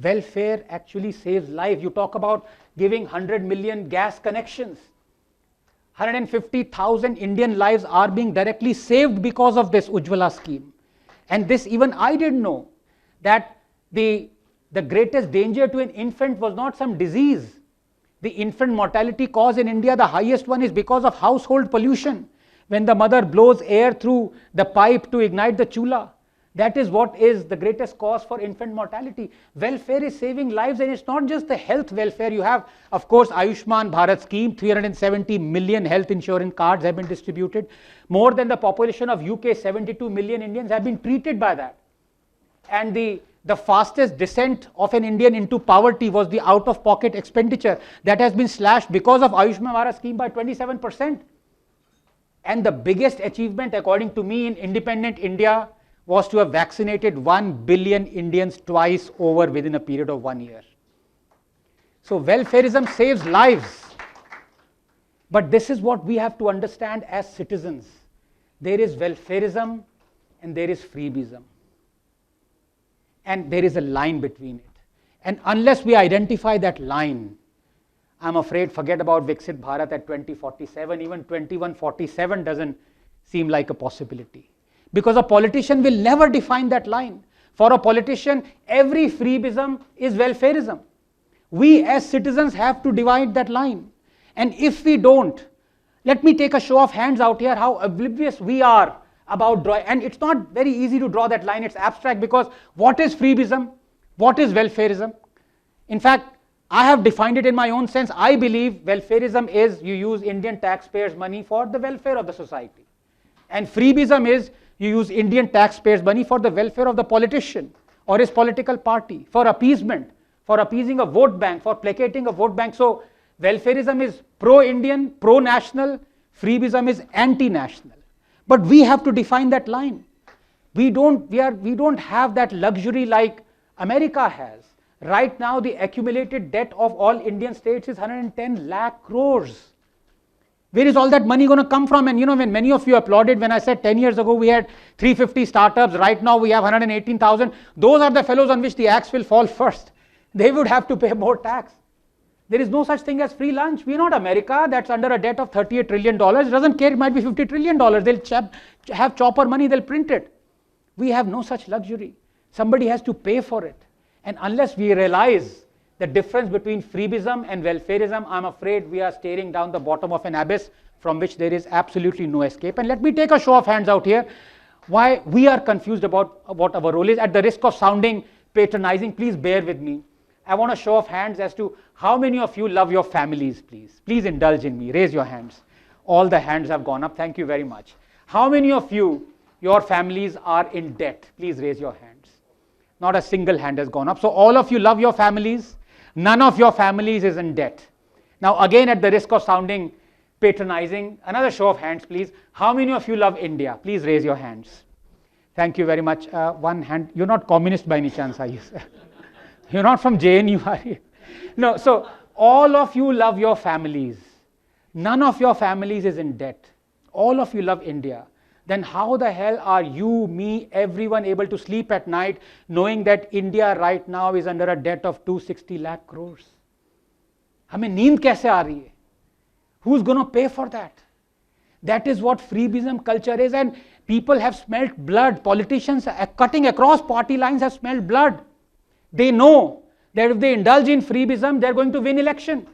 Welfare actually saves lives. You talk about giving 100 million gas connections. 150,000 Indian lives are being directly saved because of this Ujjwala scheme. And this even I didn't know, that the greatest danger to an infant was not some disease. The infant mortality cause in India, the highest one, is because of household pollution. When the mother blows air through the pipe to ignite the chula, that is what is the greatest cause for infant mortality. Welfare is saving lives, and it's not just the health welfare. You have, of course, Ayushman Bharat scheme, 370 million health insurance cards have been distributed. More than the population of UK, 72 million Indians have been treated by that. And the fastest descent of an Indian into poverty was the out-of-pocket expenditure that has been slashed because of Ayushman Bharat scheme by 27%. And the biggest achievement, according to me, in independent India was to have vaccinated 1 billion Indians twice over within a period of 1 year. So welfareism saves lives. But this is what we have to understand as citizens. There is welfareism and there is freebism. And there is a line between it. And unless we identify that line, I'm afraid, forget about Viksit Bharat at 2047, even 2147 doesn't seem like a possibility. Because a politician will never define that line. For a politician, every freebism is welfareism. We as citizens have to divide that line. And if we don't, let me take a show of hands out here how oblivious we are about drawing. And it's not very easy to draw that line, it's abstract, because what is freebism? What is welfareism? In fact, I have defined it in my own sense. I believe welfareism is you use Indian taxpayers' money for the welfare of the society. And freebism is you use Indian taxpayers' money for the welfare of the politician or his political party, for appeasement, for appeasing a vote bank, for placating a vote bank. So welfareism is pro-Indian, pro-national, freebism is anti-national. But we have to define that line. We don't have that luxury like America has. Right now, the accumulated debt of all Indian states is 110 lakh crores. Where is all that money going to come from? And you know, when many of you applauded when I said 10 years ago we had 350 startups, right now we have 118,000. Those are the fellows on which the axe will fall first. They would have to pay more tax. There is no such thing as free lunch. We are not America that's under a debt of $38 trillion. It doesn't care, it might be $50 trillion. They'll have chopper money, they'll print it. We have no such luxury. Somebody has to pay for it. And unless we realize the difference between freebism and welfareism, I'm afraid we are staring down the bottom of an abyss from which there is absolutely no escape. And let me take a show of hands out here why we are confused about what our role is. At the risk of sounding patronizing, please bear with me. I want a show of hands as to how many of you love your families, please. Please indulge in me. Raise your hands. All the hands have gone up. Thank you very much. How many of you, your families are in debt? Please raise your hands. Not a single hand has gone up. So all of you love your families. None of your families is in debt. Now again, at the risk of sounding patronizing, another show of hands, please. How many of you love India? Please raise your hands. Thank you very much. One hand. You're not communist by any chance, are you? You're not from JNU, are you? No, so all of you love your families. None of your families is in debt. All of you love India. Then how the hell are you, me, everyone able to sleep at night knowing that India right now is under a debt of 260 lakh crores? हमें नींद कैसे आ रही है? Who's going to pay for that? That is what freebism culture is, and people have smelt blood. Politicians cutting across party lines have smelt blood. They know that if they indulge in freebism, they're going to win election.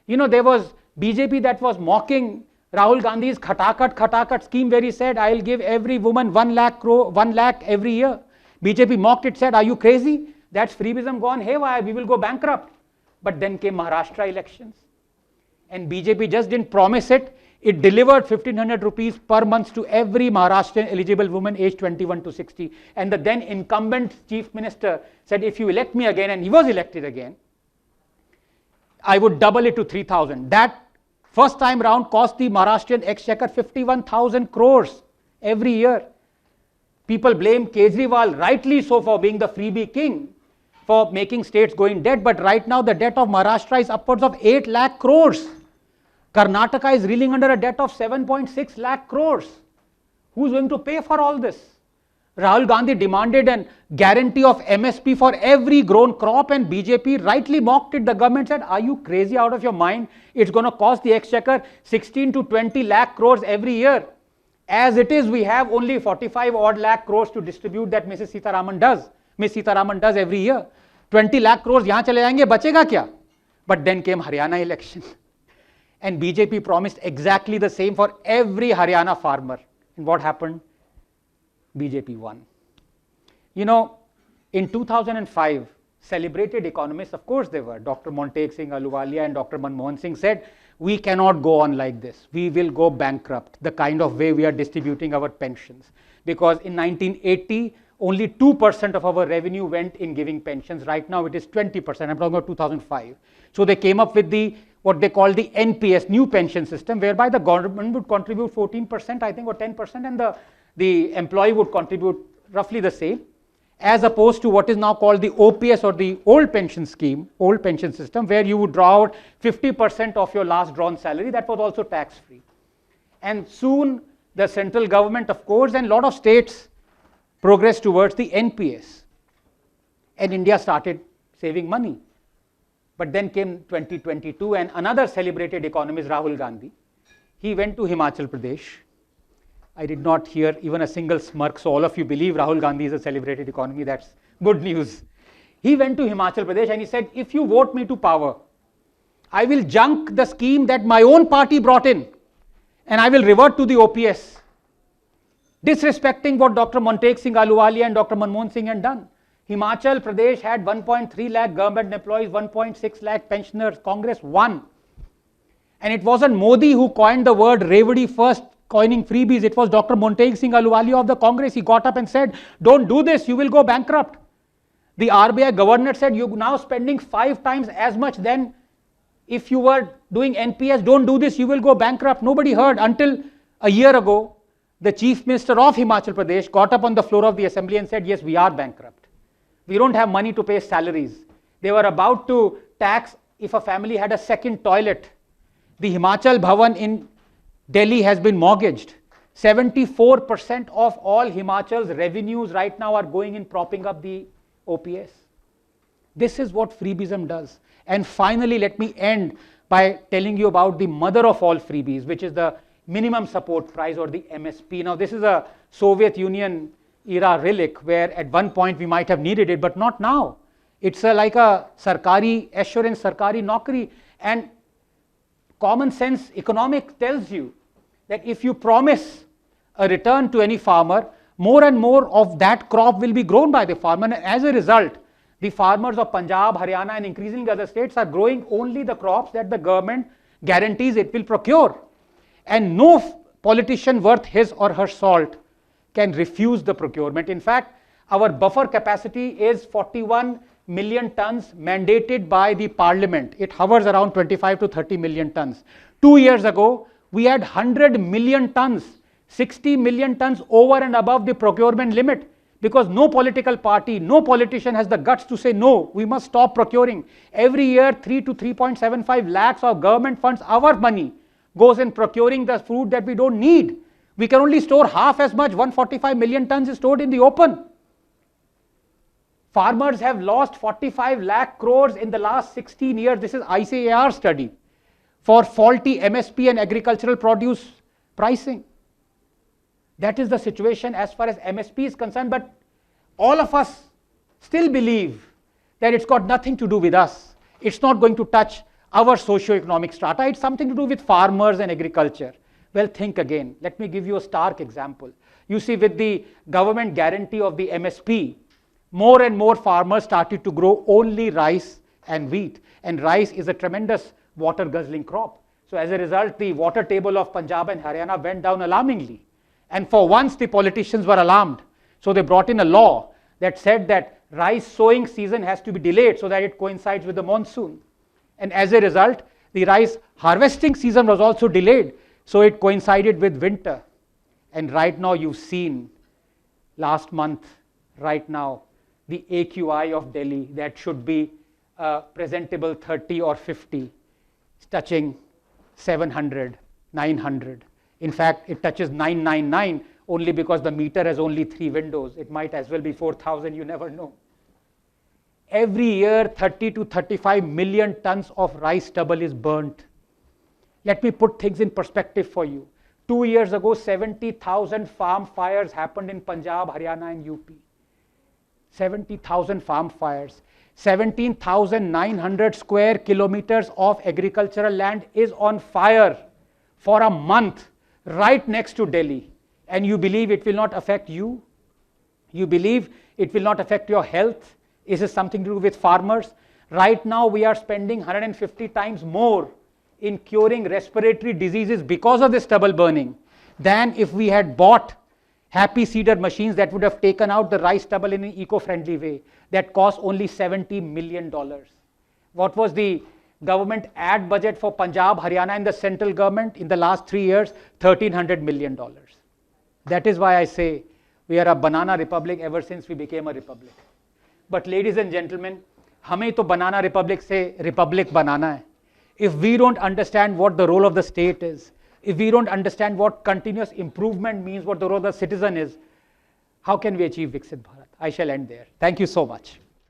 You know, there was BJP that was mocking Rahul Gandhi's khatakat scheme where he said, I'll give every woman 1 lakh every year. BJP mocked it, said, are you crazy? That's freebism gone haywire, we will go bankrupt. But then came Maharashtra elections. And BJP just didn't promise it, it delivered 1,500 rupees per month to every Maharashtrian eligible woman aged 21 to 60. And the then incumbent chief minister said, if you elect me again, and he was elected again, I would double it to 3,000. That first time round cost the Maharashtrian exchequer 51,000 crores every year. People blame Kejriwal, rightly so, for being the freebie king, for making states go in debt. But right now the debt of Maharashtra is upwards of 8 lakh crores. Karnataka is reeling under a debt of 7.6 lakh crores. Who's going to pay for all this? Rahul Gandhi demanded a guarantee of MSP for every grown crop, and BJP rightly mocked it. The government said, are you crazy out of your mind? It's going to cost the exchequer 16 to 20 lakh crores every year. As it is, we have only 45 odd lakh crores to distribute that Ms. Sitaraman does every year. 20 lakh crores yahan chale jayenge, bachega kya? But then came Haryana election. And BJP promised exactly the same for every Haryana farmer. And what happened? BJP won. You know, in 2005, celebrated economists, of course they were, Dr. Montek Singh Ahluwalia and Dr. Manmohan Singh said, we cannot go on like this. We will go bankrupt, the kind of way we are distributing our pensions. Because in 1980, only 2% of our revenue went in giving pensions. Right now it is 20%. I'm talking about 2005. So they came up with what they call the NPS, new pension system, whereby the government would contribute 14%, I think, or 10%, and the employee would contribute roughly the same, as opposed to what is now called the OPS, or the old pension scheme, old pension system, where you would draw out 50% of your last drawn salary. That was also tax free. And soon the central government, of course, and a lot of states progressed towards the NPS. And India started saving money. But then came 2022, and another celebrated economist, Rahul Gandhi, he went to Himachal Pradesh. I did not hear even a single smirk, so all of you believe Rahul Gandhi is a celebrated economist. That's good news. He went to Himachal Pradesh and he said, if you vote me to power, I will junk the scheme that my own party brought in, and I will revert to the OPS, disrespecting what Dr. Montek Singh Ahluwalia and Dr. Manmohan Singh had done. Himachal Pradesh had 1.3 lakh government employees, 1.6 lakh pensioners. Congress won. And it wasn't Modi who coined the word Revadi first, coining freebies. It was Dr. Montek Singh Ahluwalia of the Congress. He got up and said, don't do this, you will go bankrupt. The RBI governor said, you're now spending 5 times as much than if you were doing NPS. Don't do this, you will go bankrupt. Nobody heard until a year ago. The Chief Minister of Himachal Pradesh got up on the floor of the assembly and said, yes, we are bankrupt. We don't have money to pay salaries. They were about to tax if a family had a second toilet. The Himachal Bhavan in Delhi has been mortgaged. 74% of all Himachal's revenues right now are going in propping up the OPS. This is what freebism does. And finally, let me end by telling you about the mother of all freebies, which is the minimum support price, or the MSP. Now, this is a Soviet Union era relic where at one point we might have needed it, but not now. It's like a sarkari assurance, sarkari naukri. And common sense economics tells you that if you promise a return to any farmer, more and more of that crop will be grown by the farmer. And as a result, the farmers of Punjab, Haryana, and increasingly other states are growing only the crops that the government guarantees it will procure. And no politician worth his or her salt can refuse the procurement. In fact, our buffer capacity is 41 million tons mandated by the parliament. It hovers around 25 to 30 million tons. 2 years ago, we had 100 million tons, 60 million tons over and above the procurement limit, because no political party, no politician has the guts to say, no, we must stop procuring. Every year, 3 to 3.75 lakhs of government funds, our money, goes in procuring the food that we don't need. We can only store half as much. 145 million tons is stored in the open. Farmers have lost 45 lakh crores in the last 16 years. This is ICAR study for faulty MSP and agricultural produce pricing. That is the situation as far as MSP is concerned, but all of us still believe that it's got nothing to do with us. It's not going to touch our socio-economic strata. It's something to do with farmers and agriculture. Well, think again. Let me give you a stark example. You see, with the government guarantee of the MSP, more and more farmers started to grow only rice and wheat. And rice is a tremendous water guzzling crop. So as a result, the water table of Punjab and Haryana went down alarmingly. And for once, the politicians were alarmed. So they brought in a law that said that rice sowing season has to be delayed so that it coincides with the monsoon. And as a result, the rice harvesting season was also delayed, so it coincided with winter. And right now, you've seen last month, right now, the AQI of Delhi that should be presentable 30 or 50, is touching 700, 900. In fact, it touches 999 only because the meter has only 3 windows. It might as well be 4,000, you never know. Every year, 30 to 35 million tons of rice stubble is burnt. Let me put things in perspective for you. 2 years ago, 70,000 farm fires happened in Punjab, Haryana and UP. 70,000 farm fires. 17,900 square kilometers of agricultural land is on fire for a month right next to Delhi. And you believe it will not affect you? You believe it will not affect your health? Is it something to do with farmers? Right now we are spending 150 times more in curing respiratory diseases because of the stubble burning than if we had bought happy seeder machines that would have taken out the rice stubble in an eco-friendly way that cost only $70 million. What was the government ad budget for Punjab, Haryana and the central government in the last 3 years? $1,300 million. That is why I say we are a banana republic ever since we became a republic. But ladies and gentlemen, हमें तो banana republic से republic बनाना है. If we don't understand what the role of the state is, if we don't understand what continuous improvement means, what the role of the citizen is, how can we achieve Viksit Bharat? I shall end there. Thank you so much.